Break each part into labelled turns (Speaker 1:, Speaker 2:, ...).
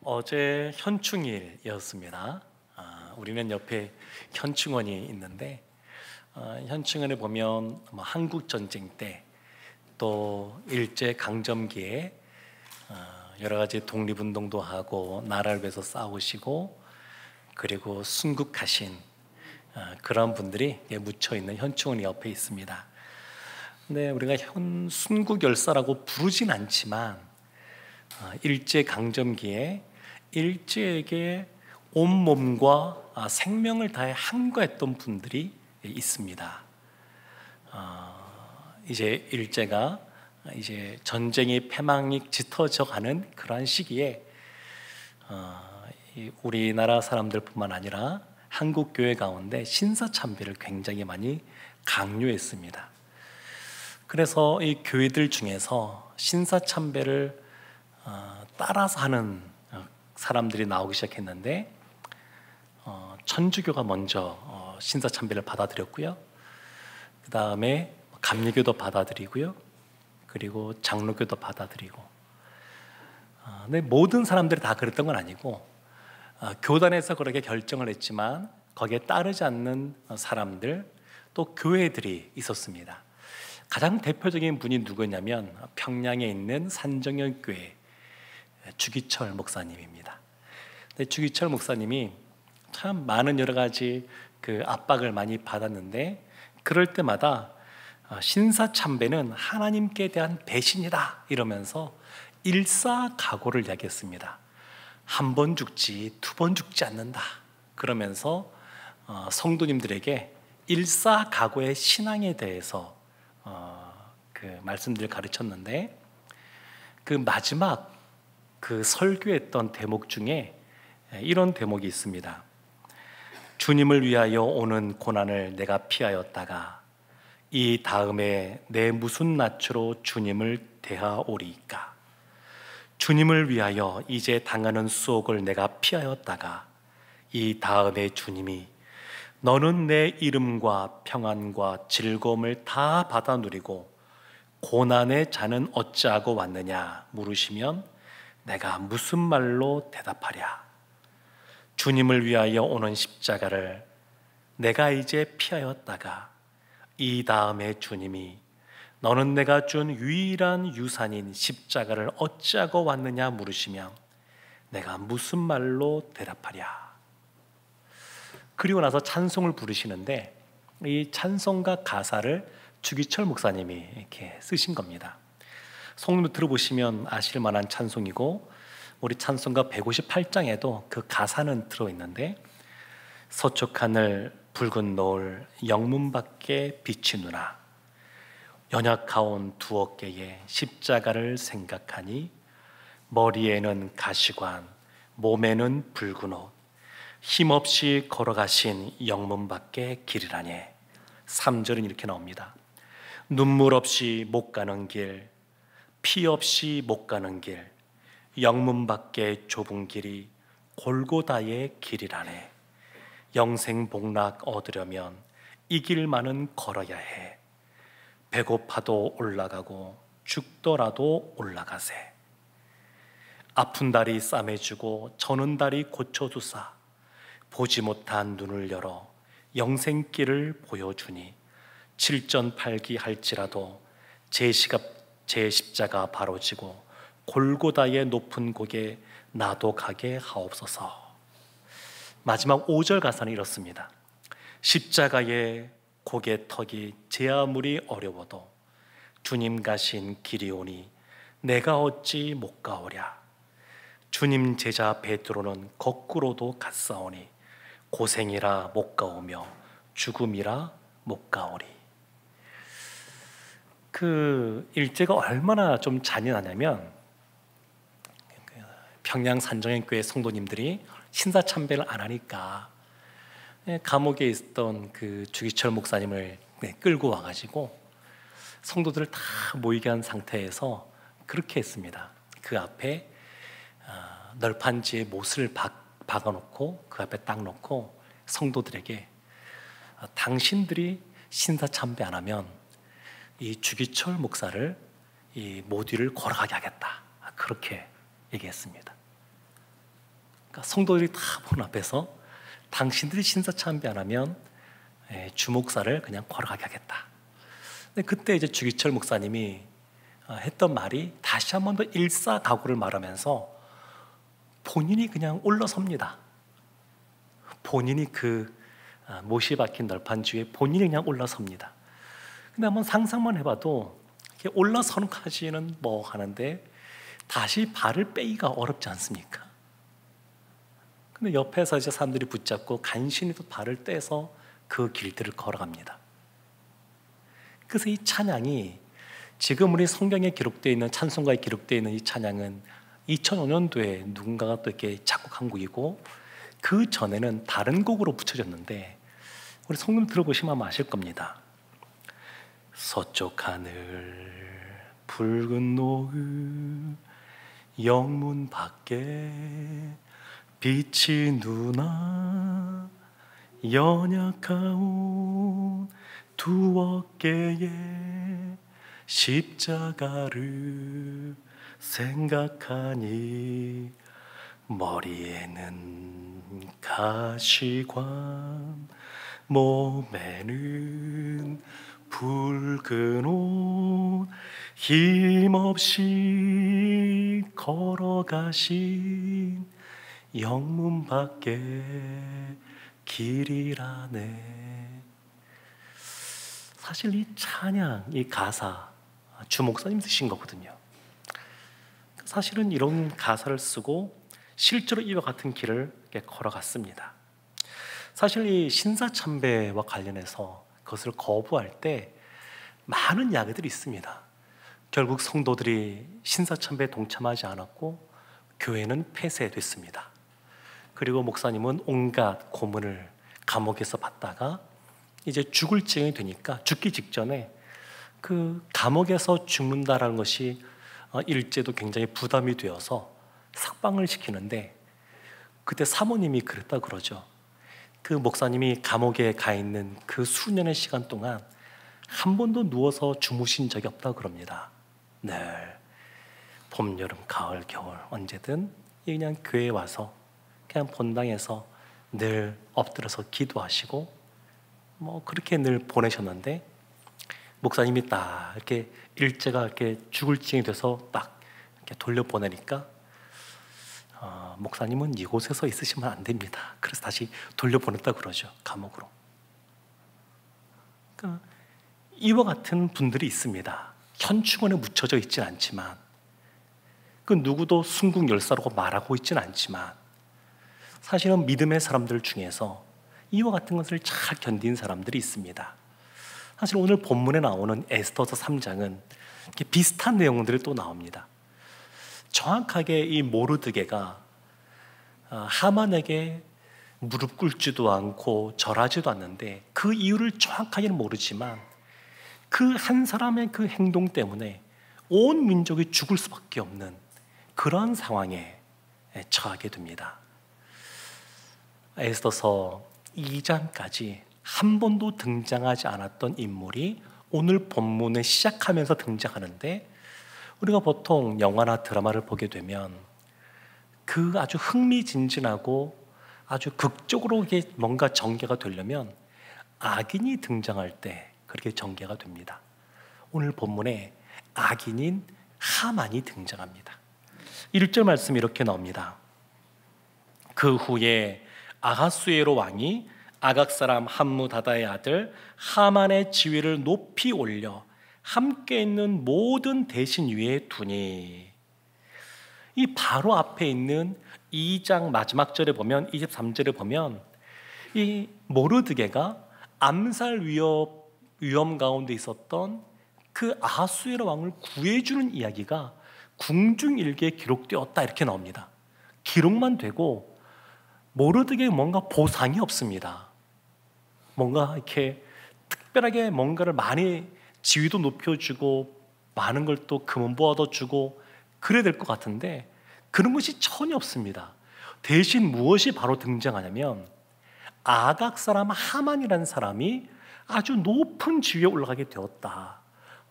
Speaker 1: 어제 현충일이었습니다. 우리는 옆에 현충원이 있는데 현충원에 보면 한국 전쟁 때 또 일제 강점기에 여러 가지 독립운동도 하고 나라를 위해서 싸우시고 그리고 순국하신 그런 분들이 묻혀 있는 현충원이 옆에 있습니다. 근데 우리가 순국 열사라고 부르진 않지만 일제 강점기에 일제에게 온몸과 생명을 다해 항거했던 분들이 있습니다. 이제 일제가 이제 전쟁이 패망이 짙어져가는 그러한 시기에 우리나라 사람들뿐만 아니라 한국 교회 가운데 신사참배를 굉장히 많이 강요했습니다. 그래서 이 교회들 중에서 신사참배를 따라서 하는 사람들이 나오기 시작했는데 천주교가 먼저 신사참배를 받아들였고요. 그 다음에 감리교도 받아들이고요. 그리고 장로교도 받아들이고. 근데 모든 사람들이 다 그랬던 건 아니고 교단에서 그렇게 결정을 했지만 거기에 따르지 않는 사람들 또 교회들이 있었습니다. 가장 대표적인 분이 누구냐면 평양에 있는 산정연교회 주기철 목사님입니다. 근데 주기철 목사님이 참 많은 여러 가지 그 압박을 많이 받았는데 그럴 때마다 신사참배는 하나님께 대한 배신이다 이러면서 일사각오를 이야기했습니다. 한 번 죽지 두 번 죽지 않는다 그러면서 성도님들에게 일사각오의 신앙에 대해서 그 말씀들을 가르쳤는데 그 마지막 그 설교했던 대목 중에 이런 대목이 있습니다. 주님을 위하여 오는 고난을 내가 피하였다가 이 다음에 내 무슨 낯으로 주님을 대하오리이까. 주님을 위하여 이제 당하는 수옥을 내가 피하였다가 이 다음에 주님이 너는 내 이름과 평안과 즐거움을 다 받아 누리고 고난의 자는 어찌하고 왔느냐 물으시면 내가 무슨 말로 대답하랴. 주님을 위하여 오는 십자가를 내가 이제 피하였다가 이 다음에 주님이 너는 내가 준 유일한 유산인 십자가를 어찌하고 왔느냐 물으시면 내가 무슨 말로 대답하랴. 그리고 나서 찬송을 부르시는데 이 찬송가 가사를 주기철 목사님이 이렇게 쓰신 겁니다. 성도 들어보시면 아실 만한 찬송이고 우리 찬송가 158장에도 그 가사는 들어있는데 서쪽 하늘 붉은 노을 영문 밖에 비치누나 연약하온 두 어깨에 십자가를 생각하니 머리에는 가시관 몸에는 붉은 옷 힘없이 걸어가신 영문 밖에 길이라니. 3절은 이렇게 나옵니다. 눈물 없이 못 가는 길 피 없이 못 가는 길 영문 밖에 좁은 길이 골고다의 길이라네. 영생 복락 얻으려면 이 길만은 걸어야 해. 배고파도 올라가고 죽더라도 올라가세. 아픈 다리 싸매주고 저는 다리 고쳐주사 보지 못한 눈을 열어 영생길을 보여주니 칠전팔기 할지라도 제 십자가 바로 지고 골고다의 높은 곡에 나도 가게 하옵소서. 마지막 5절 가사는 이렇습니다. 십자가의 고개 턱이 제 아무리 어려워도 주님 가신 길이 오니 내가 어찌 못 가오랴. 주님 제자 베드로는 거꾸로도 갔사오니 고생이라 못 가오며 죽음이라 못 가오리. 그 일제가 얼마나 좀 잔인하냐면 평양 산정연교회 성도님들이 신사참배를 안 하니까 감옥에 있던 그 주기철 목사님을 끌고 와가지고 성도들을 다 모이게 한 상태에서 그렇게 했습니다. 그 앞에 널판지에 못을 박아놓고 그 앞에 딱 놓고 성도들에게 당신들이 신사참배 안 하면 이 주기철 목사를 이 못 위를 걸어가게 하겠다 그렇게 얘기했습니다. 성도들이 다 보는 앞에서 당신들이 신사참배 안 하면 주목사를 그냥 걸어가게 하겠다. 근데 그때 이제 주기철 목사님이 했던 말이 다시 한 번 더 일사각오를 말하면서 본인이 그냥 올라섭니다. 본인이 그 못이 박힌 널판주에 본인이 그냥 올라섭니다. 근데 한번 상상만 해봐도 이렇게 올라서는까지는 뭐 하는데 다시 발을 빼기가 어렵지 않습니까? 근데 옆에서 이제 사람들이 붙잡고 간신히 또 발을 떼서 그 길들을 걸어갑니다. 그래서 이 찬양이 지금 우리 성경에 기록되어 있는 찬송가에 기록되어 있는 이 찬양은 2005년도에 누군가가 또 이렇게 작곡한 곡이고 그 전에는 다른 곡으로 붙여졌는데 우리 성경 들어보시면 아마 아실 겁니다. 서쪽 하늘 붉은 노을 영문 밖에 빛이 누나 연약하온 두 어깨에 십자가를 생각하니 머리에는 가시관 몸에는 붉은 옷 힘없이 걸어가신 영문 밖에 길이라네. 사실 이 찬양, 이 가사 주 목사님 쓰신 거거든요. 사실은 이런 가사를 쓰고 실제로 이와 같은 길을 이렇게 걸어갔습니다. 사실 이 신사참배와 관련해서 그것을 거부할 때 많은 이야기들이 있습니다. 결국 성도들이 신사참배에 동참하지 않았고 교회는 폐쇄됐습니다. 그리고 목사님은 온갖 고문을 감옥에서 받다가 이제 죽을 지경이 되니까 죽기 직전에 그 감옥에서 죽는다라는 것이 일제도 굉장히 부담이 되어서 삭방을 시키는데 그때 사모님이 그랬다 그러죠. 그 목사님이 감옥에 가 있는 그 수년의 시간 동안 한 번도 누워서 주무신 적이 없다고 그럽니다. 늘 봄, 여름, 가을, 겨울 언제든 그냥 교회에 와서 그냥 본당에서 늘 엎드려서 기도하시고 뭐 그렇게 늘 보내셨는데 목사님이 딱 이렇게 일제가 이렇게 죽을 징이 돼서 딱 이렇게 돌려보내니까 목사님은 이곳에서 있으시면 안 됩니다. 그래서 다시 돌려보냈다 그러죠. 감옥으로. 그러니까 이와 같은 분들이 있습니다. 현충원에 묻혀져 있지는 않지만 그 누구도 순국열사라고 말하고 있지는 않지만 사실은 믿음의 사람들 중에서 이와 같은 것을 잘 견딘 사람들이 있습니다. 사실 오늘 본문에 나오는 에스더서 3장은 이렇게 비슷한 내용들이 또 나옵니다. 정확하게 이 모르드게가 하만에게 무릎 꿇지도 않고 절하지도 않는데 그 이유를 정확하게는 모르지만 그 한 사람의 그 행동 때문에 온 민족이 죽을 수밖에 없는 그러한 상황에 처하게 됩니다. 에스더서 2장까지 한 번도 등장하지 않았던 인물이 오늘 본문을 시작하면서 등장하는데 우리가 보통 영화나 드라마를 보게 되면 그 아주 흥미진진하고 아주 극적으로 이게 뭔가 전개가 되려면 악인이 등장할 때 그렇게 전개가 됩니다. 오늘 본문에 악인인 하만이 등장합니다. 1절 말씀이 이렇게 나옵니다. 그 후에 아하수에로 왕이 아각 사람 함무다다의 아들 하만의 지위를 높이 올려 함께 있는 모든 대신 위에 두니. 이 바로 앞에 있는 2장 마지막 절에 보면 23절에 보면 이 모르드게가 암살 위험 가운데 있었던 그 아하수에로 왕을 구해주는 이야기가 궁중일기에 기록되었다 이렇게 나옵니다. 기록만 되고 모르드게에 뭔가 보상이 없습니다. 뭔가 이렇게 특별하게 뭔가를 많이 지위도 높여주고 많은 걸 또 금은보 얻어주고 그래야 될 것 같은데 그런 것이 전혀 없습니다. 대신 무엇이 바로 등장하냐면 아각 사람 하만이라는 사람이 아주 높은 지위에 올라가게 되었다.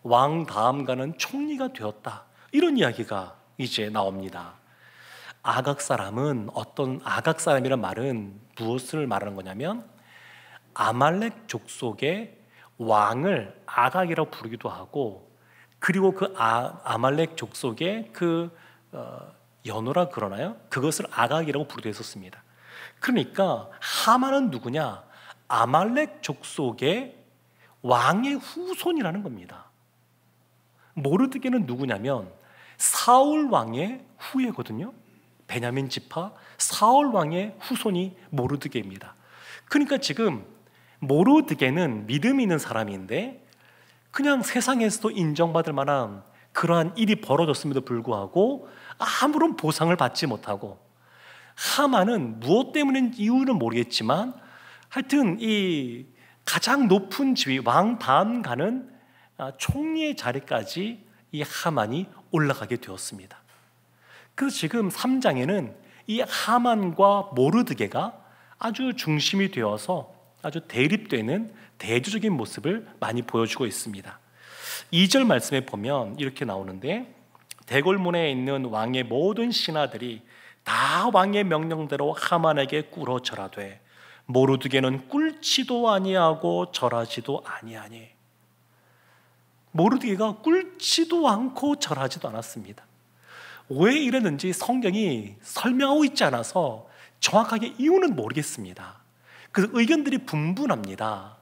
Speaker 1: 왕 다음 가는 총리가 되었다. 이런 이야기가 이제 나옵니다. 아각 사람은 어떤 아각 사람이란 말은 무엇을 말하는 거냐면 아말렉 족속의 왕을 아각이라고 부르기도 하고 그리고 그 아말렉 족속의 그 연호라 그러나요? 그것을 아각이라고 부르기도 했었습니다. 그러니까 하만은 누구냐? 아말렉 족속의 왕의 후손이라는 겁니다. 모르드게는 누구냐면 사울 왕의 후예거든요. 베냐민 지파 사울 왕의 후손이 모르드게입니다. 그러니까 지금 모르드게는 믿음이 있는 사람인데 그냥 세상에서도 인정받을 만한 그러한 일이 벌어졌음에도 불구하고 아무런 보상을 받지 못하고 하만은 무엇 때문인 이유는 모르겠지만 하여튼 이 가장 높은 지위 왕 다음 가는 총리의 자리까지 이 하만이 올라가게 되었습니다. 그래서 지금 3장에는 이 하만과 모르드게가 아주 중심이 되어서 아주 대립되는 대조적인 모습을 많이 보여주고 있습니다. 2절 말씀에 보면 이렇게 나오는데 대궐문에 있는 왕의 모든 신하들이 다 왕의 명령대로 하만에게 꿇어 절하되 모르드게는 꿇지도 아니하고 절하지도 아니하니. 모르드게가 꿇지도 않고 절하지도 않았습니다. 왜 이랬는지 성경이 설명하고 있지 않아서 정확하게 이유는 모르겠습니다. 그래서 의견들이 분분합니다.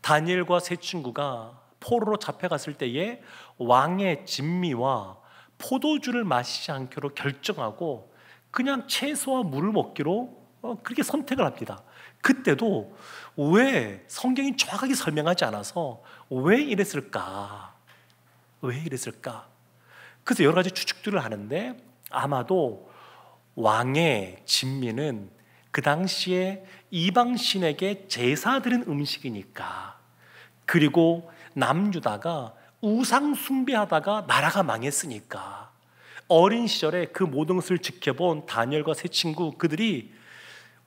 Speaker 1: 다니엘과 세 친구가 포로로 잡혀갔을 때에 왕의 진미와 포도주를 마시지 않기로 결정하고 그냥 채소와 물을 먹기로 그렇게 선택을 합니다. 그때도 왜 성경이 정확하게 설명하지 않아서 왜 이랬을까? 왜 이랬을까? 그래서 여러 가지 추측들을 하는데 아마도 왕의 진미는 그 당시에 이방신에게 제사 드린 음식이니까, 그리고 남유다가 우상 숭배하다가 나라가 망했으니까 어린 시절에 그 모든 것을 지켜본 다니엘과 세 친구, 그들이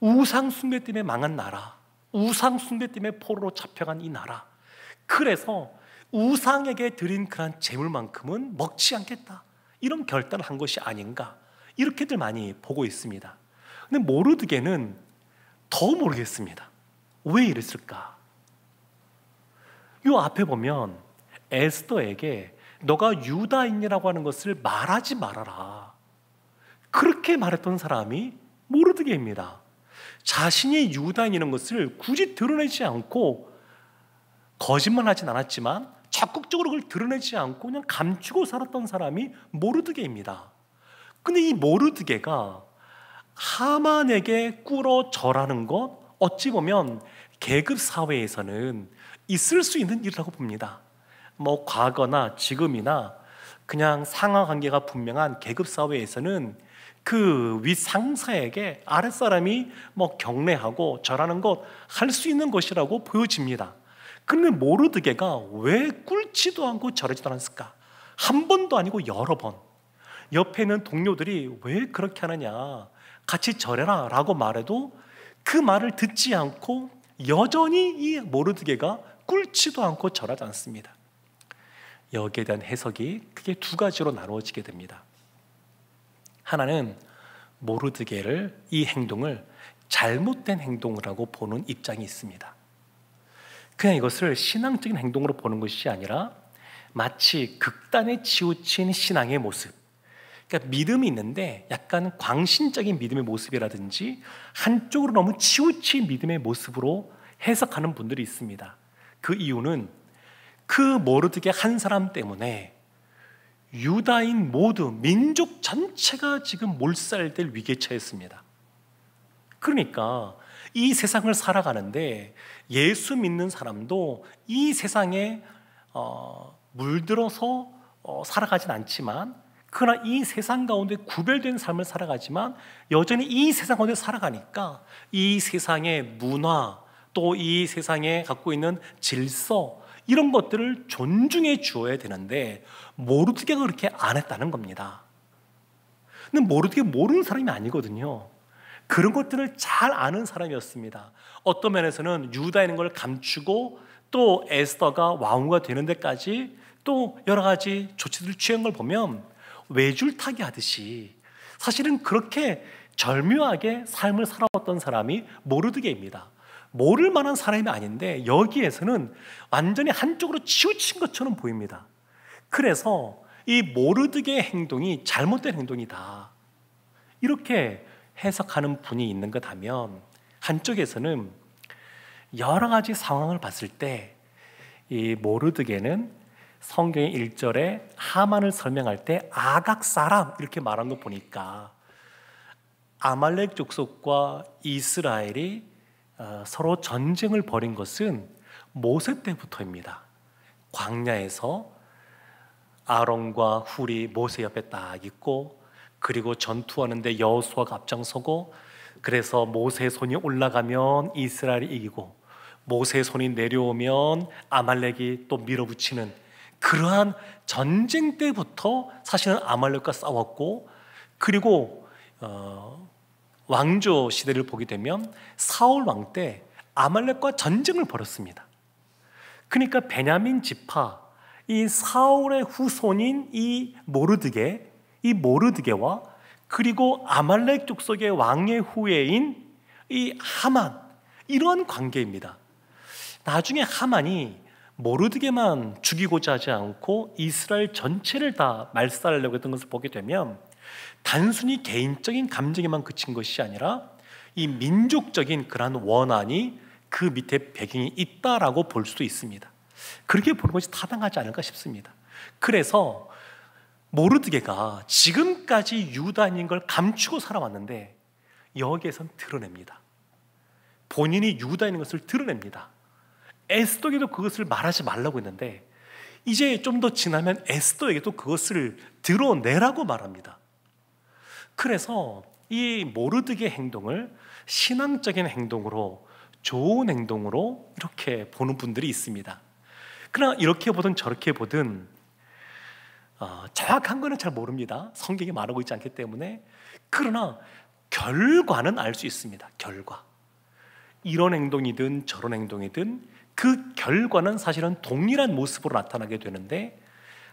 Speaker 1: 우상 숭배 때문에 망한 나라, 우상 숭배 때문에 포로로 잡혀간 이 나라, 그래서 우상에게 드린 그런 재물만큼은 먹지 않겠다, 이런 결단을 한 것이 아닌가, 이렇게들 많이 보고 있습니다. 근데 모르드게는 더 모르겠습니다. 왜 이랬을까? 이 앞에 보면 에스더에게 너가 유다인이라고 하는 것을 말하지 말아라, 그렇게 말했던 사람이 모르드게입니다. 자신이 유다인이라는 것을 굳이 드러내지 않고, 거짓말하진 않았지만 적극적으로 그걸 드러내지 않고 그냥 감추고 살았던 사람이 모르드게입니다. 근데 이 모르드게가 하만에게 꿇어 절하는 것, 어찌 보면 계급 사회에서는 있을 수 있는 일이라고 봅니다. 뭐 과거나 지금이나 그냥 상하 관계가 분명한 계급 사회에서는 그 윗상사에게 아랫사람이 뭐 경례하고 절하는 것 할 수 있는 것이라고 보여집니다. 그런데 모르드게가 왜 꿇지도 않고 절하지도 않았을까? 한 번도 아니고 여러 번. 옆에 있는 동료들이 왜 그렇게 하느냐, 같이 절해라 라고 말해도 그 말을 듣지 않고 여전히 이 모르드게가 꿇지도 않고 절하지 않습니다. 여기에 대한 해석이 크게 두 가지로 나누어지게 됩니다. 하나는 모르드게를, 이 행동을 잘못된 행동이라고 보는 입장이 있습니다. 그냥 이것을 신앙적인 행동으로 보는 것이 아니라 마치 극단에 치우친 신앙의 모습, 그러니까 믿음이 있는데 약간 광신적인 믿음의 모습이라든지 한쪽으로 너무 치우친 믿음의 모습으로 해석하는 분들이 있습니다. 그 이유는 그 모르드게 한 사람 때문에 유다인 모두, 민족 전체가 지금 몰살될 위기에 처했습니다. 그러니까 이 세상을 살아가는데 예수 믿는 사람도 이 세상에 물들어서 살아가진 않지만, 그러나 이 세상 가운데 구별된 삶을 살아가지만 여전히 이 세상 가운데 살아가니까 이 세상의 문화, 또 이 세상에 갖고 있는 질서, 이런 것들을 존중해 주어야 되는데 모르드게가 그렇게 안 했다는 겁니다. 근데 모르드게 모르는 사람이 아니거든요. 그런 것들을 잘 아는 사람이었습니다. 어떤 면에서는 유다인 걸 감추고 또 에스더가 왕후가 되는 데까지 또 여러 가지 조치들을 취한 걸 보면 외줄타기 하듯이 사실은 그렇게 절묘하게 삶을 살아왔던 사람이 모르드게입니다. 모를 만한 사람이 아닌데 여기에서는 완전히 한쪽으로 치우친 것처럼 보입니다. 그래서 이 모르드게의 행동이 잘못된 행동이다, 이렇게 해석하는 분이 있는 것 하면, 한쪽에서는 여러 가지 상황을 봤을 때 이 모르드게는 성경의 1절에 하만을 설명할 때 아각 사람 이렇게 말한 거 보니까 아말렉 족속과 이스라엘이 서로 전쟁을 벌인 것은 모세 때부터입니다. 광야에서 아론과 훌이 모세 옆에 딱 있고, 그리고 전투하는데 여호수아가 앞장서고, 그래서 모세의 손이 올라가면 이스라엘이 이기고 모세의 손이 내려오면 아말렉이 또 밀어붙이는 그러한 전쟁 때부터 사실은 아말렉과 싸웠고, 그리고 왕조 시대를 보게 되면 사울 왕 때 아말렉과 전쟁을 벌였습니다. 그러니까 베냐민 지파, 이 사울의 후손인 이 모르드게와 그리고 아말렉 족속의 왕의 후예인 이 하만, 이러한 관계입니다. 나중에 하만이 모르드게만 죽이고자 하지 않고 이스라엘 전체를 다 말살하려고 했던 것을 보게 되면 단순히 개인적인 감정에만 그친 것이 아니라 이 민족적인 그러한 원한이 그 밑에 배경이 있다라고 볼 수도 있습니다. 그렇게 보는 것이 타당하지 않을까 싶습니다. 그래서 모르드게가 지금까지 유다인인 걸 감추고 살아왔는데 여기에선 드러냅니다. 본인이 유다인인 것을 드러냅니다. 에스더에게도 그것을 말하지 말라고 했는데 이제 좀 더 지나면 에스더에게도 그것을 드러내라고 말합니다. 그래서 이 모르드게 행동을 신앙적인 행동으로, 좋은 행동으로 이렇게 보는 분들이 있습니다. 그러나 이렇게 보든 저렇게 보든 정확한 거는 잘 모릅니다. 성경이 말하고 있지 않기 때문에. 그러나 결과는 알 수 있습니다. 결과. 이런 행동이든 저런 행동이든 그 결과는 사실은 동일한 모습으로 나타나게 되는데,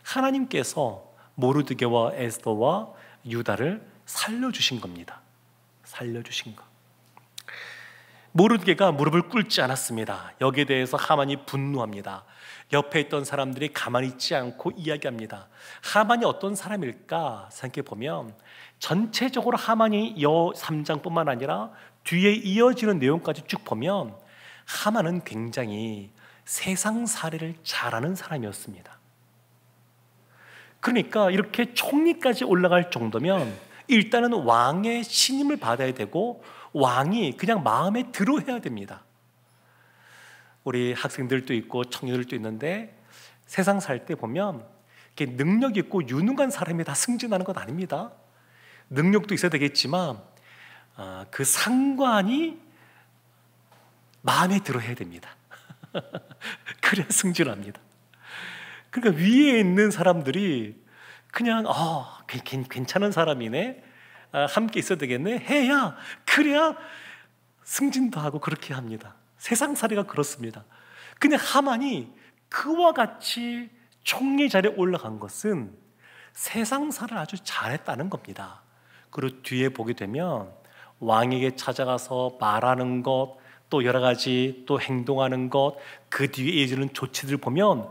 Speaker 1: 하나님께서 모르드게와 에스더와 유다를 살려주신 겁니다. 살려주신 것. 모르드게가 무릎을 꿇지 않았습니다. 여기에 대해서 하만이 분노합니다. 옆에 있던 사람들이 가만히 있지 않고 이야기합니다. 하만이 어떤 사람일까 생각해 보면 전체적으로 하만이 3장뿐만 아니라 뒤에 이어지는 내용까지 쭉 보면 하만은 굉장히 세상살이를 잘하는 사람이었습니다. 그러니까 이렇게 총리까지 올라갈 정도면 일단은 왕의 신임을 받아야 되고 왕이 그냥 마음에 들어해야 됩니다. 우리 학생들도 있고 청년들도 있는데 세상 살 때 보면 이렇게 능력 있고 유능한 사람이 다 승진하는 건 아닙니다. 능력도 있어야 되겠지만 그 상관이 마음에 들어해야 됩니다. 그래야 승진합니다. 그러니까 위에 있는 사람들이 그냥 괜찮은 사람이네, 함께 있어야 되겠네 해야, 그래야 승진도 하고 그렇게 합니다. 세상살이가 그렇습니다. 근데 하만이 그와 같이 총리 자리에 올라간 것은 세상살을 아주 잘했다는 겁니다. 그리고 뒤에 보게 되면 왕에게 찾아가서 말하는 것, 또 여러 가지 또 행동하는 것, 그 뒤에 이어지는 조치들 보면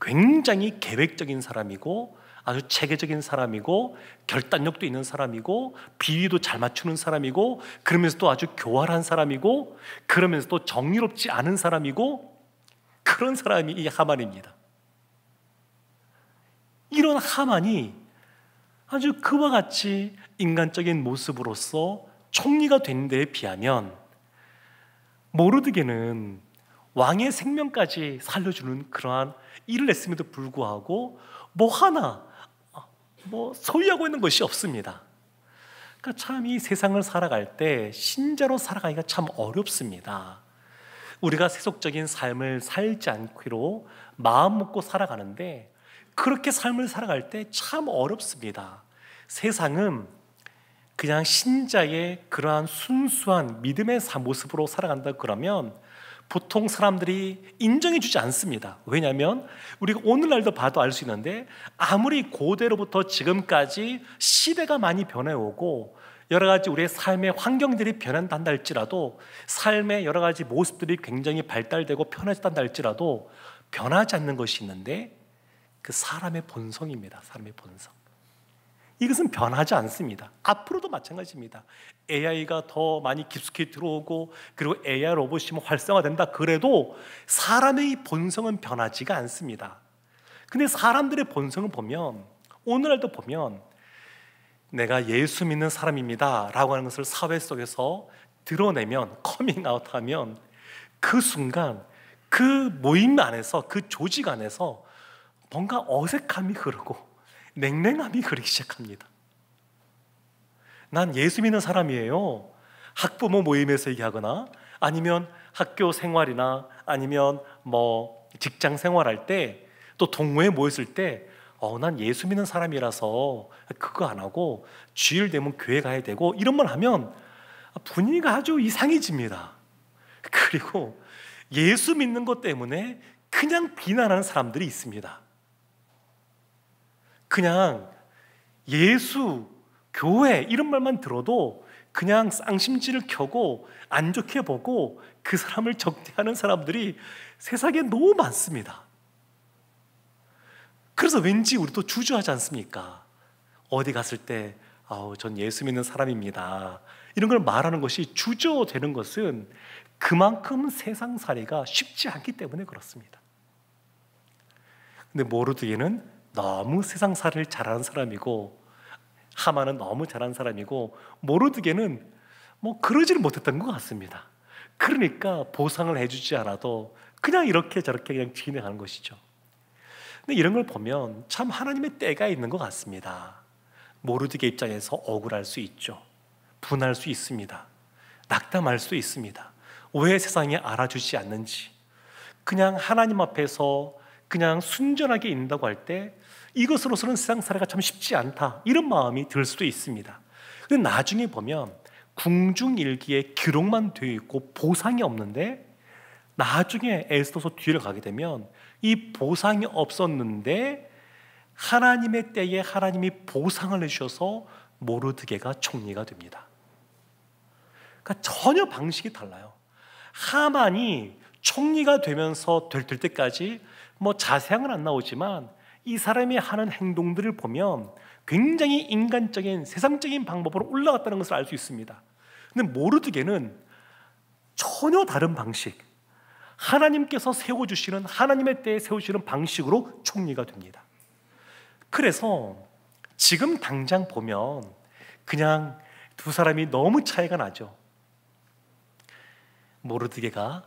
Speaker 1: 굉장히 계획적인 사람이고 아주 체계적인 사람이고 결단력도 있는 사람이고 비위도 잘 맞추는 사람이고 그러면서도 아주 교활한 사람이고 그러면서도 정의롭지 않은 사람이고, 그런 사람이 이 하만입니다. 이런 하만이 아주 그와 같이 인간적인 모습으로서 총리가 된 데에 비하면 모르드게는 왕의 생명까지 살려주는 그러한 일을 했음에도 불구하고 소유하고 있는 것이 없습니다. 그러니까 참 이 세상을 살아갈 때 신자로 살아가기가 참 어렵습니다. 우리가 세속적인 삶을 살지 않기로 마음 먹고 살아가는데 그렇게 삶을 살아갈 때 참 어렵습니다. 세상은 그냥 신자의 그러한 순수한 믿음의 모습으로 살아간다 그러면 보통 사람들이 인정해주지 않습니다. 왜냐하면 우리가 오늘날도 봐도 알 수 있는데, 아무리 고대로부터 지금까지 시대가 많이 변해오고 여러 가지 우리의 삶의 환경들이 변한다 할지라도, 삶의 여러 가지 모습들이 굉장히 발달되고 편해졌다 할지라도 변하지 않는 것이 있는데, 그 사람의 본성입니다. 사람의 본성. 이것은 변하지 않습니다. 앞으로도 마찬가지입니다. AI가 더 많이 깊숙이 들어오고 그리고 AI 로봇이 활성화된다 그래도 사람의 본성은 변하지가 않습니다. 근데 사람들의 본성을 보면, 오늘날도 보면 내가 예수 믿는 사람입니다 라고 하는 것을 사회 속에서 드러내면, 커밍아웃하면 그 순간 그 모임 안에서, 그 조직 안에서 뭔가 어색함이 흐르고 냉랭함이 흐르기 시작합니다. 난 예수 믿는 사람이에요. 학부모 모임에서 얘기하거나 아니면 학교 생활이나 아니면 직장 생활할 때, 또 동호회 모였을 때 난 예수 믿는 사람이라서 그거 안 하고 주일 되면 교회 가야 되고 이런 말 하면 분위기가 아주 이상해집니다. 그리고 예수 믿는 것 때문에 그냥 비난하는 사람들이 있습니다. 그냥 예수, 교회 이런 말만 들어도 그냥 쌍심지를 켜고 안 좋게 보고 그 사람을 적대하는 사람들이 세상에 너무 많습니다. 그래서 왠지 우리도 주저하지 않습니까? 어디 갔을 때 전 예수 믿는 사람입니다 이런 걸 말하는 것이 주저되는 것은 그만큼 세상살이가 쉽지 않기 때문에 그렇습니다. 근데 모르드게는 너무 세상살이를 잘하는 사람이고, 하만은 너무 잘하는 사람이고, 모르드게는 그러지를 못했던 것 같습니다. 그러니까 보상을 해주지 않아도 그냥 이렇게 저렇게 그냥 진행하는 것이죠. 근데 이런 걸 보면 참 하나님의 때가 있는 것 같습니다. 모르드게 입장에서 억울할 수 있죠. 분할 수 있습니다. 낙담할 수 있습니다. 왜 세상에 알아주지 않는지, 그냥 하나님 앞에서 그냥 순전하게 있는다고 할 때 이것으로서는 세상 살이가 참 쉽지 않다 이런 마음이 들 수도 있습니다. 근데 나중에 보면 궁중일기에 기록만 되어 있고 보상이 없는데, 나중에 에스더서 뒤를 가게 되면 이 보상이 없었는데 하나님의 때에 하나님이 보상을 해주셔서 모르드게가 총리가 됩니다. 그러니까 전혀 방식이 달라요. 하만이 총리가 되면서 될 때까지 자세한 건 안 나오지만 이 사람이 하는 행동들을 보면 굉장히 인간적인 세상적인 방법으로 올라갔다는 것을 알 수 있습니다. 근데 모르드게는 전혀 다른 방식, 하나님께서 세워주시는, 하나님의 때에 세우시는 방식으로 총리가 됩니다. 그래서 지금 당장 보면 그냥 두 사람이 너무 차이가 나죠. 모르드게가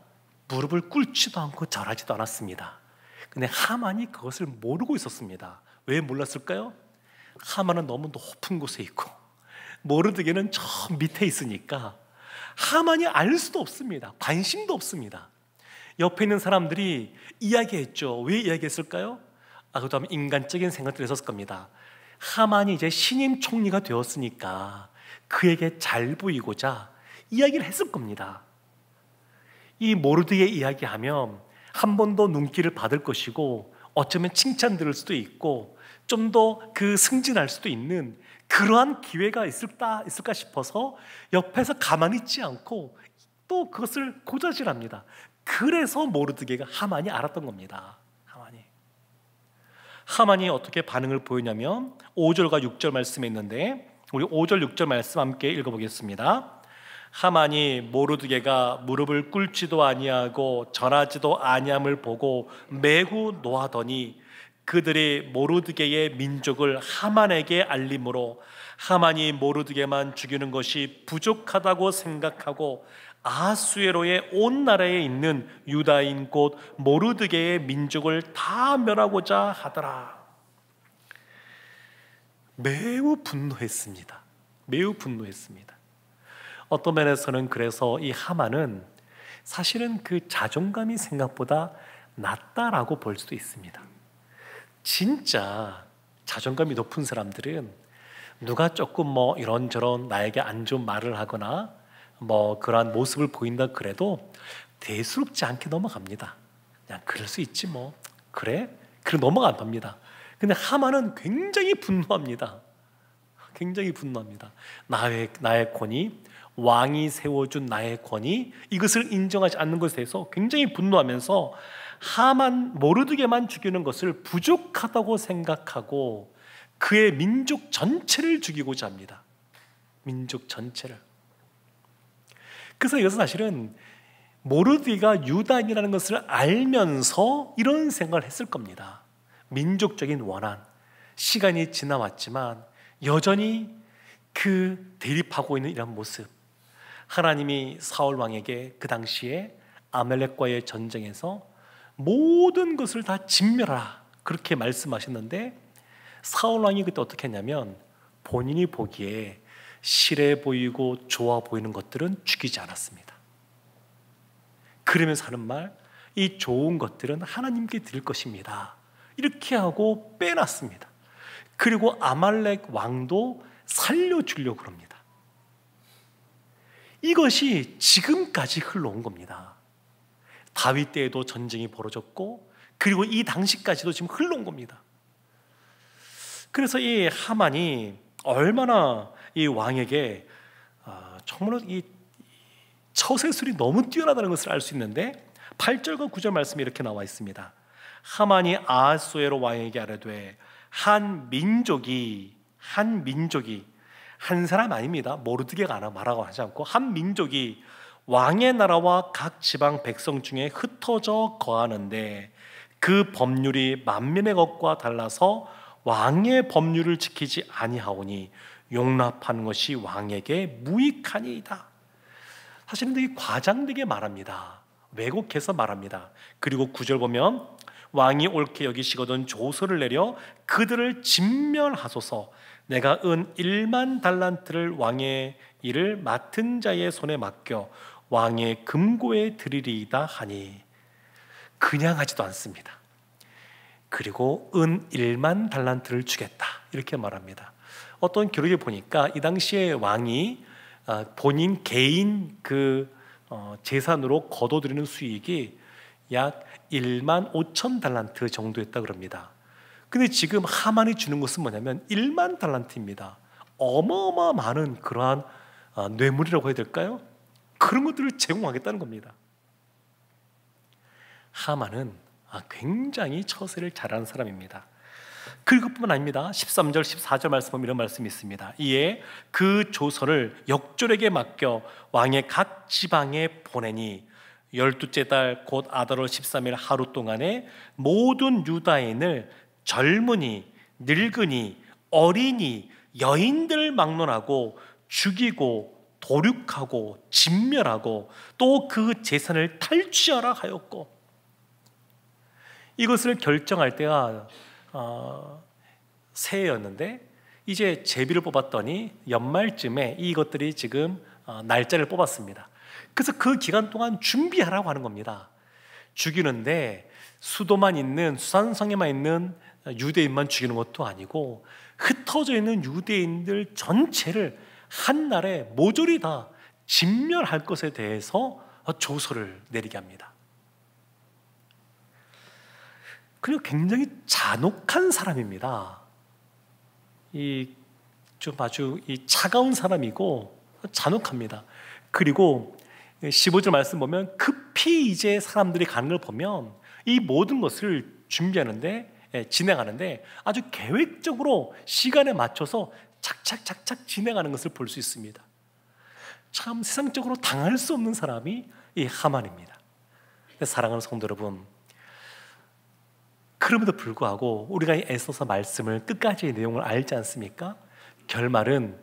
Speaker 1: 무릎을 꿇지도 않고 절하지도 않았습니다. 근데 하만이 그것을 모르고 있었습니다. 왜 몰랐을까요? 하만은 너무 높은 곳에 있고 모르드게는 저 밑에 있으니까 하만이 알 수도 없습니다. 관심도 없습니다. 옆에 있는 사람들이 이야기했죠. 왜 이야기했을까요? 그것도 아마 인간적인 생각들이 있었을 겁니다. 하만이 이제 신임 총리가 되었으니까 그에게 잘 보이고자 이야기를 했을 겁니다. 이 모르드게 이야기하면 한 번 더 눈길을 받을 것이고 어쩌면 칭찬 들을 수도 있고 좀 더 승진할 수도 있는 그러한 기회가 있을까 싶어서 옆에서 가만히 있지 않고 또 그것을 고자질합니다. 그래서 모르드게가 하만이 알았던 겁니다. 하만이 어떻게 반응을 보이냐면 5절과 6절 말씀에 있는데, 우리 5절 6절 말씀 함께 읽어보겠습니다. 하만이 모르드게가 무릎을 꿇지도 아니하고 절하지도 아니함을 보고 매우 노하더니 그들이 모르드게의 민족을 하만에게 알림으로 하만이 모르드게만 죽이는 것이 부족하다고 생각하고 아수에로의 온 나라에 있는 유다인 곧 모르드게의 민족을 다 멸하고자 하더라. 매우 분노했습니다. 매우 분노했습니다. 어떤 면에서는 그래서 이 하만은 사실은 그 자존감이 생각보다 낮다라고 볼 수도 있습니다. 진짜 자존감이 높은 사람들은 누가 조금 이런저런 나에게 안 좋은 말을 하거나 그러한 모습을 보인다 그래도 대수롭지 않게 넘어갑니다. 그냥 그럴 수 있지 뭐, 그래? 그리고 넘어갑니다. 근데 하만은 굉장히 분노합니다. 굉장히 분노합니다. 나의 권위, 왕이 세워준 나의 권위, 이것을 인정하지 않는 것에 대해서 굉장히 분노하면서 하만 모르드게만 죽이는 것을 부족하다고 생각하고 그의 민족 전체를 죽이고자 합니다. 민족 전체를. 그래서 이것은 사실은 모르드게가 유다인이라는 것을 알면서 이런 생각을 했을 겁니다. 민족적인 원한, 시간이 지나왔지만 여전히 그 대립하고 있는 이런 모습, 하나님이 사울 왕에게 그 당시에 아말렉과의 전쟁에서 모든 것을 다 진멸하라 그렇게 말씀하셨는데, 사울 왕이 그때 어떻게 했냐면 본인이 보기에 실해 보이고 좋아 보이는 것들은 죽이지 않았습니다. 그러면서 하는 말, 이 좋은 것들은 하나님께 드릴 것입니다, 이렇게 하고 빼놨습니다. 그리고 아말렉 왕도 살려주려고 합니다. 이것이 지금까지 흘러온 겁니다. 다윗 때에도 전쟁이 벌어졌고, 그리고 이 당시까지도 지금 흘러온 겁니다. 그래서 이 하만이 얼마나 이 왕에게 정말 이 처세술이 너무 뛰어나다는 것을 알 수 있는데, 8절과 9절 말씀이 이렇게 나와 있습니다. 하만이 아하수에로 왕에게 아뢰되, 한 민족이 한 사람 아닙니다. 모르드게가 말하고 하지 않고 한 민족이 왕의 나라와 각 지방 백성 중에 흩어져 거하는데 그 법률이 만민의 것과 달라서 왕의 법률을 지키지 아니하오니 용납하는 것이 왕에게 무익하니이다. 사실은 되게 과장되게 말합니다. 왜곡해서 말합니다. 그리고 9절 보면 왕이 옳게 여기시거든 조서를 내려 그들을 진멸하소서. 내가 은 1만 달란트를 왕의 일을 맡은 자의 손에 맡겨 왕의 금고에 드리리이다 하니, 그냥 하지도 않습니다. 그리고 은 1만 달란트를 주겠다 이렇게 말합니다. 어떤 기록에 보니까 이 당시에 왕이 본인 개인 재산으로 거둬들이는 수익이 약 1만 5천 달란트 정도였다 그럽니다. 근데 지금 하만이 주는 것은 뭐냐면 1만 달란트입니다. 어마어마 많은 그러한 뇌물이라고 해야 될까요? 그런 것들을 제공하겠다는 겁니다. 하만은 굉장히 처세를 잘하는 사람입니다. 그것뿐만 아닙니다. 13절 14절 말씀 보면 이런 말씀이 있습니다. 이에 그 조서를 역졸에게 맡겨 왕의 각 지방에 보내니 12째 달 곧 아달월 13일 하루 동안에 모든 유다인을 젊은이, 늙은이, 어린이, 여인들을 막론하고 죽이고 도륙하고 진멸하고 또 그 재산을 탈취하라 하였고, 이것을 결정할 때가 새해였는데 이제 제비를 뽑았더니 연말쯤에 이것들이 지금 날짜를 뽑았습니다. 그래서 그 기간 동안 준비하라고 하는 겁니다. 죽이는데 수도만 있는, 수산성에만 있는 유대인만 죽이는 것도 아니고 흩어져 있는 유대인들 전체를 한날에 모조리 다 진멸할 것에 대해서 조서를 내리게 합니다. 그리고 굉장히 잔혹한 사람입니다. 좀 아주 차가운 사람이고 잔혹합니다. 그리고 15절 말씀 보면 급히 이제 사람들이 가는 걸 보면 이 모든 것을 준비하는데, 진행하는데 아주 계획적으로 시간에 맞춰서 착착착착 진행하는 것을 볼 수 있습니다. 참 세상적으로 당할 수 없는 사람이 이 하만입니다. 사랑하는 성도 여러분, 그럼에도 불구하고 우리가 애써서 말씀을 끝까지의 내용을 알지 않습니까? 결말은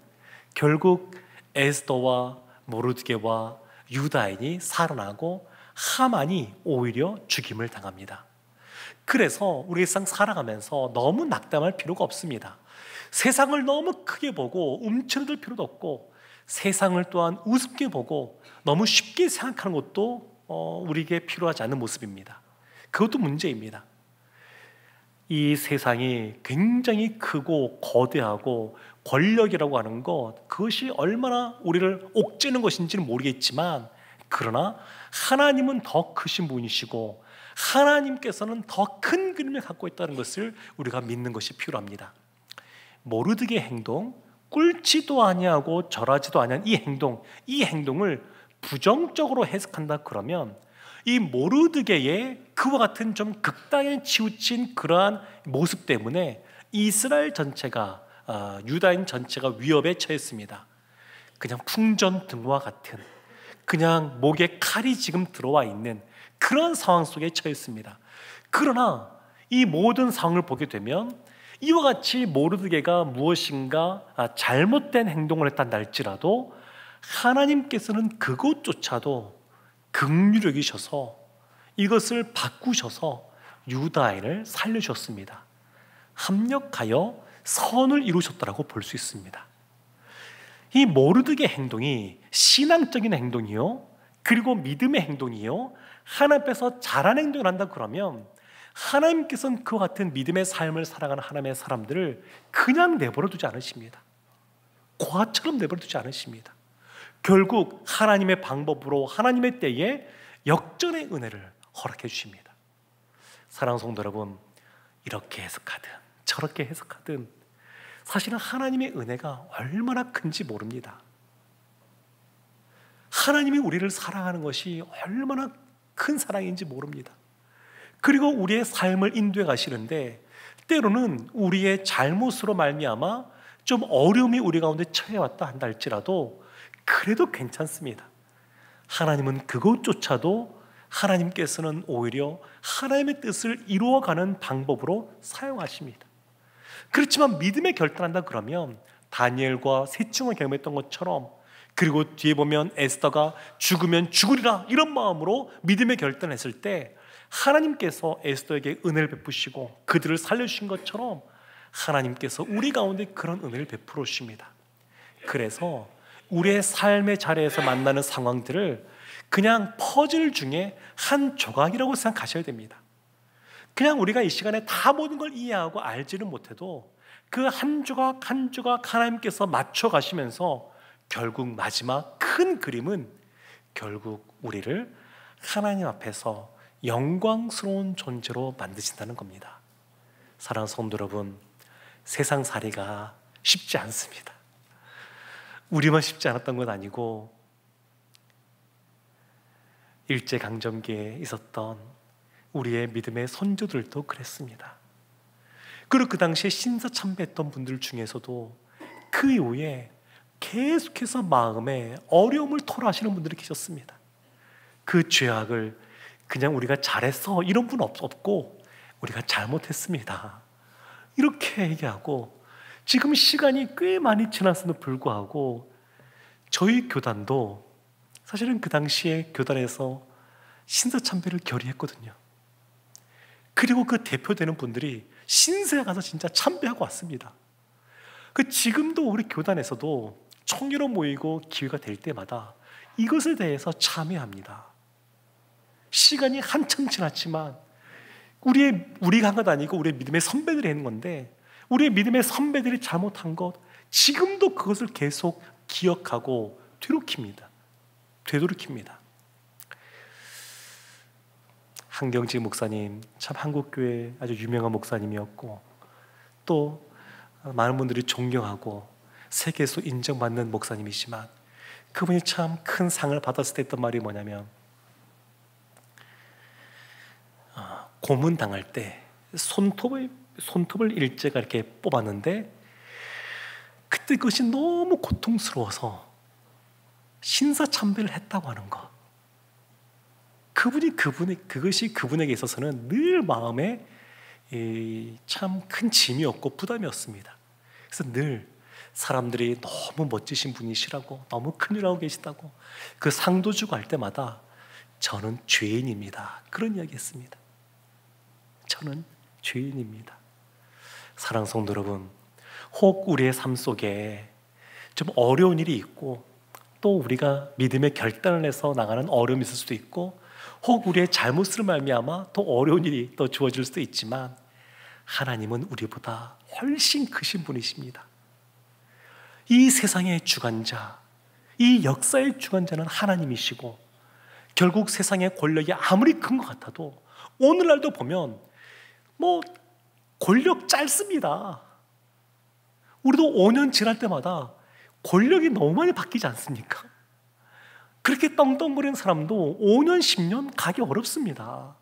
Speaker 1: 결국 에스더와 모르드게와 유다인이 살아나고 하만이 오히려 죽임을 당합니다. 그래서 우리 일상 살아가면서 너무 낙담할 필요가 없습니다. 세상을 너무 크게 보고 움츠러들 필요도 없고, 세상을 또한 우습게 보고 너무 쉽게 생각하는 것도 우리에게 필요하지 않은 모습입니다. 그것도 문제입니다. 이 세상이 굉장히 크고 거대하고 권력이라고 하는 것, 그것이 얼마나 우리를 옥죄는 것인지는 모르겠지만 그러나 하나님은 더 크신 분이시고 하나님께서는 더 큰 그림을 갖고 있다는 것을 우리가 믿는 것이 필요합니다. 모르드게의 행동, 꿇지도 아니하고 절하지도 아니한 이 행동을 부정적으로 해석한다 그러면 이 모르드게의 그와 같은 좀 극단에 치우친 그러한 모습 때문에 이스라엘 전체가 유다인 전체가 위협에 처했습니다. 그냥 풍전등화 같은, 그냥 목에 칼이 지금 들어와 있는 그런 상황 속에 처했습니다. 그러나 이 모든 상황을 보게 되면 이와 같이 모르드게가 무엇인가 잘못된 행동을 했다 할지라도 하나님께서는 그것조차도 긍휼히 여기셔서 이것을 바꾸셔서 유다인을 살려주셨습니다. 합력하여 선을 이루셨다라고 볼 수 있습니다. 이 모르드게 행동이 신앙적인 행동이요, 그리고 믿음의 행동이요, 하나님 앞에서 잘한 행동을 한다 그러면 하나님께서는 그와 같은 믿음의 삶을 살아가는 하나님의 사람들을 그냥 내버려 두지 않으십니다. 고아처럼 내버려 두지 않으십니다. 결국 하나님의 방법으로 하나님의 때에 역전의 은혜를 허락해 주십니다. 사랑하는 성도 여러분, 이렇게 해석하든 저렇게 해석하든 사실은 하나님의 은혜가 얼마나 큰지 모릅니다. 하나님이 우리를 사랑하는 것이 얼마나 큰 사랑인지 모릅니다. 그리고 우리의 삶을 인도해 가시는데 때로는 우리의 잘못으로 말미암아 좀 어려움이 우리 가운데 처해왔다 한다 할지라도 그래도 괜찮습니다. 하나님은 그것조차도 하나님께서는 오히려 하나님의 뜻을 이루어가는 방법으로 사용하십니다. 그렇지만 믿음에 결단한다 그러면 다니엘과 셋중을 경험했던 것처럼, 그리고 뒤에 보면 에스더가 죽으면 죽으리라 이런 마음으로 믿음의 결단을 했을 때 하나님께서 에스더에게 은혜를 베푸시고 그들을 살려주신 것처럼 하나님께서 우리 가운데 그런 은혜를 베풀어 주십니다. 그래서 우리의 삶의 자리에서 만나는 상황들을 그냥 퍼즐 중에 한 조각이라고 생각하셔야 됩니다. 그냥 우리가 이 시간에 다 모든 걸 이해하고 알지는 못해도 그 한 조각 한 조각 하나님께서 맞춰 가시면서 결국 마지막 큰 그림은 결국 우리를 하나님 앞에서 영광스러운 존재로 만드신다는 겁니다. 사랑하는 성도 여러분, 세상 살이가 쉽지 않습니다. 우리만 쉽지 않았던 건 아니고 일제강점기에 있었던 우리의 믿음의 선조들도 그랬습니다. 그리고 그 당시에 신사참배했던 분들 중에서도 그 이후에 계속해서 마음에 어려움을 토로하시는 분들이 계셨습니다. 그 죄악을 그냥 우리가 잘했어 이런 분 없고 우리가 잘못했습니다 이렇게 얘기하고, 지금 시간이 꽤 많이 지났음에도 불구하고 저희 교단도 사실은 그 당시에 교단에서 신사참배를 결의했거든요. 그리고 그 대표되는 분들이 신세에 가서 진짜 참배하고 왔습니다. 지금도 우리 교단에서도 총회로 모이고 기회가 될 때마다 이것에 대해서 참여합니다. 시간이 한참 지났지만 우리가 한 것 아니고 우리의 믿음의 선배들이 하는 건데, 우리의 믿음의 선배들이 잘못한 것 지금도 그것을 계속 기억하고 되돌이킵니다. 한경직 목사님, 참 한국교회 아주 유명한 목사님이었고 또 많은 분들이 존경하고 세계에서 인정받는 목사님이지만 그분이 참 큰 상을 받았을 때 했던 말이 뭐냐면, 고문당할 때 손톱을 일제가 이렇게 뽑았는데 그때 그것이 너무 고통스러워서 신사참배를 했다고 하는 것. 그것이 그분에게 있어서는 늘 마음에 참 큰 짐이었고 부담이었습니다. 그래서 늘 사람들이 너무 멋지신 분이시라고, 너무 큰일하고 계시다고 그 상도 주고 할 때마다 저는 죄인입니다, 그런 이야기 했습니다. 저는 죄인입니다. 사랑하는 성도 여러분, 혹 우리의 삶 속에 좀 어려운 일이 있고 또 우리가 믿음의 결단을 해서 나가는 어려움이 있을 수도 있고, 혹 우리의 잘못으로 말미암아 또 어려운 일이 또 주어질 수도 있지만 하나님은 우리보다 훨씬 크신 분이십니다. 이 세상의 주관자, 이 역사의 주관자는 하나님이시고 결국 세상의 권력이 아무리 큰 것 같아도 오늘날도 보면 권력 짧습니다. 우리도 5년 지날 때마다 권력이 너무 많이 바뀌지 않습니까? 그렇게 떵떵거리는 사람도 5년, 10년 가기 어렵습니다.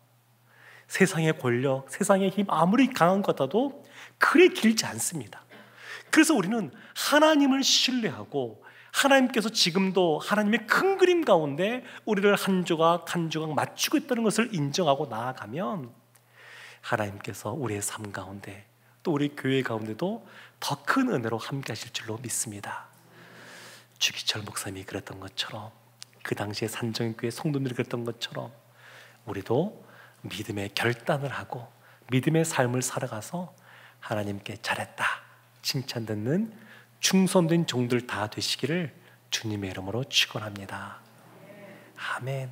Speaker 1: 세상의 권력, 세상의 힘 아무리 강한 것 같아도 그리 길지 않습니다. 그래서 우리는 하나님을 신뢰하고 하나님께서 지금도 하나님의 큰 그림 가운데 우리를 한 조각 한 조각 맞추고 있다는 것을 인정하고 나아가면 하나님께서 우리의 삶 가운데 또 우리 교회 가운데도 더 큰 은혜로 함께 하실 줄로 믿습니다. 주기철 목사님이 그랬던 것처럼, 그 당시에 산정교회 성도들이 그랬던 것처럼 우리도 믿음의 결단을 하고 믿음의 삶을 살아가서 하나님께 잘했다 칭찬 듣는 충성된 종들 다 되시기를 주님의 이름으로 축원합니다. 아멘.